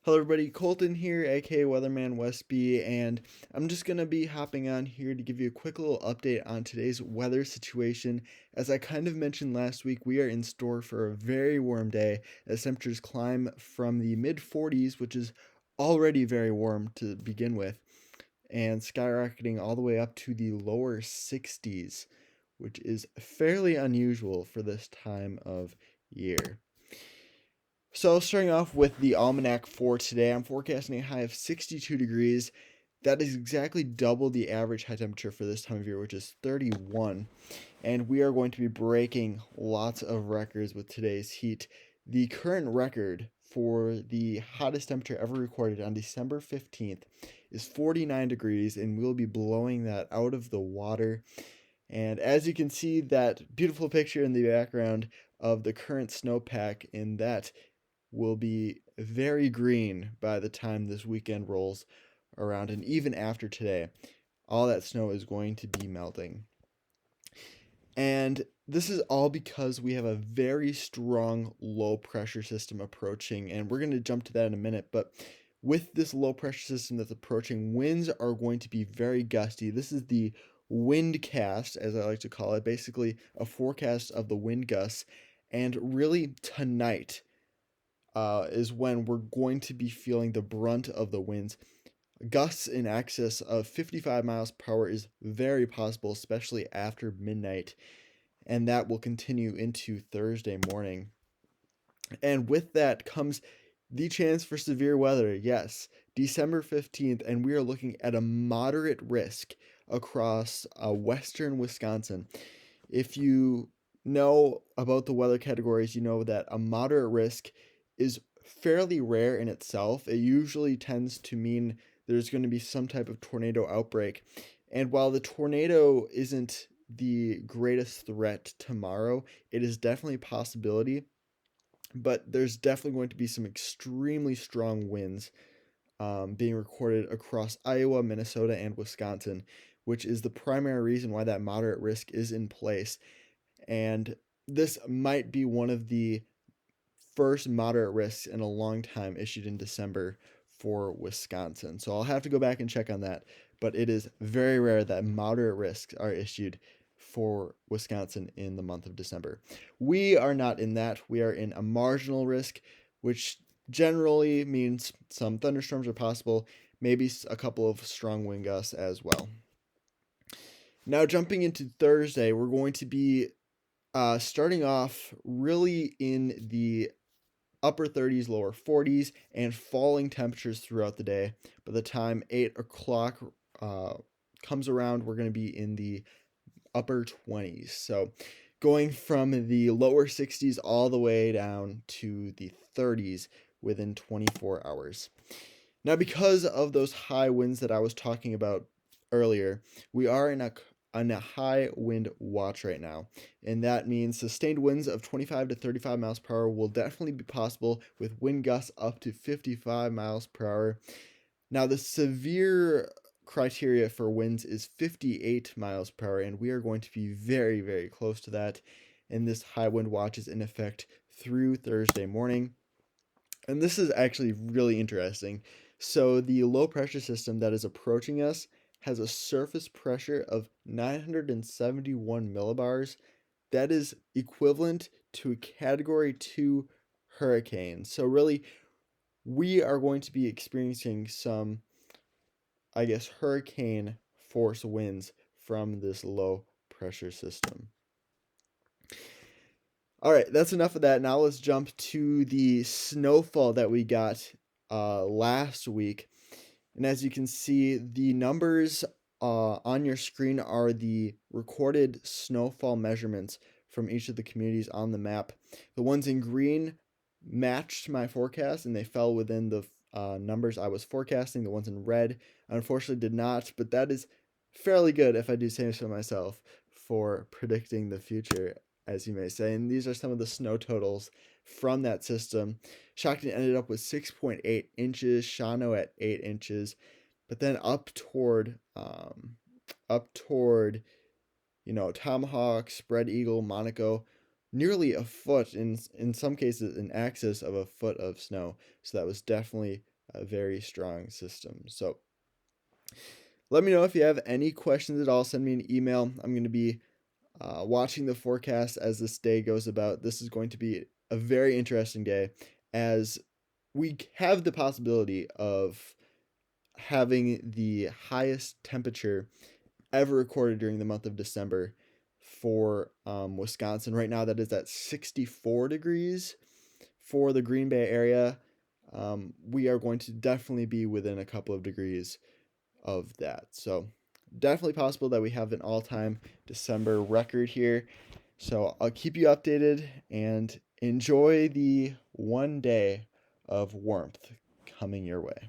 Hello everybody, Colton here, aka Weatherman Westby, and I'm just going to be hopping on here to give you a quick little update on today's weather situation. As I kind of mentioned last week, we are in store for a very warm day as temperatures climb from the mid 40s, which is already very warm to begin with, and skyrocketing all the way up to the lower 60s, which is fairly unusual for this time of year. So, starting off with the almanac for today, I'm forecasting a high of 62 degrees. That is exactly double the average high temperature for this time of year, which is 31. And we are going to be breaking lots of records with today's heat. The current record for the hottest temperature ever recorded on December 15th is 49 degrees, and we'll be blowing that out of the water. And as you can see, that beautiful picture in the background of the current snowpack, in that will be very green by the time this weekend rolls around, and even after today, all that snow is going to be melting. And this is all because we have a very strong low pressure system approaching, and we're going to jump to that in a minute. But with this low pressure system that's approaching, winds are going to be very gusty. This is the WINDCAST, as I like to call it, basically a forecast of the wind gusts. And really, tonight is when we're going to be feeling the brunt of the winds. Gusts in excess of 55 miles per hour is very possible, especially after midnight, and that will continue into Thursday morning. And with that comes the chance for severe weather. Yes, December 15th, and we are looking at a moderate risk across western Wisconsin. If you know about the weather categories, you know that a moderate risk is fairly rare in itself. It usually tends to mean there's going to be some type of tornado outbreak. And while the tornado isn't the greatest threat tomorrow, it is definitely a possibility. But there's definitely going to be some extremely strong winds being recorded across Iowa, Minnesota, and Wisconsin, which is the primary reason why that moderate risk is in place. And this might be one of the first moderate risks in a long time issued in December for Wisconsin. So I'll have to go back and check on that, but it is very rare that moderate risks are issued for Wisconsin in the month of December. We are not in that. We are in a marginal risk, which generally means some thunderstorms are possible, maybe a couple of strong wind gusts as well. Now, jumping into Thursday, we're going to be starting off really in the upper 30s, lower 40s, and falling temperatures throughout the day. By the time 8 o'clock comes around, we're going to be in the upper 20s. So going from the lower 60s all the way down to the 30s within 24 hours. Now, because of those high winds that I was talking about earlier, we are in a high wind watch right now, and that means sustained winds of 25 to 35 miles per hour will definitely be possible, with wind gusts up to 55 miles per hour. Now, the severe criteria for winds is 58 miles per hour, and we are going to be very, very close to that, and this high wind watch is in effect through Thursday morning. And this is actually really interesting. So the low pressure system that is approaching us has a surface pressure of 971 millibars. That is equivalent to a Category 2 hurricane. So really, we are going to be experiencing some, hurricane force winds from this low pressure system. All right, that's enough of that. Now let's jump to the snowfall that we got last week. And as you can see, the numbers on your screen are the recorded snowfall measurements from each of the communities on the map. The ones in green matched my forecast, and they fell within the numbers I was forecasting. The ones in red, unfortunately, did not, but that is fairly good, if I do say so myself, for predicting the future, as you may say. And these are some of the snow totals from that system. Shakti ended up with 6.8 inches, Shawano at 8 inches, but then up toward Tomahawk, Spread Eagle, Monaco, nearly a foot, in some cases in excess of a foot of snow. So that was definitely a very strong system. So let me know if you have any questions at all. Send me an email. I'm going to be watching the forecast as this day goes about. This is going to be a very interesting day, as we have the possibility of having the highest temperature ever recorded during the month of December for Wisconsin. Right now, that is at 64 degrees for the Green Bay area. We are going to definitely be within a couple of degrees of that. So definitely possible that we have an all-time December record here. So I'll keep you updated and enjoy the one day of warmth coming your way.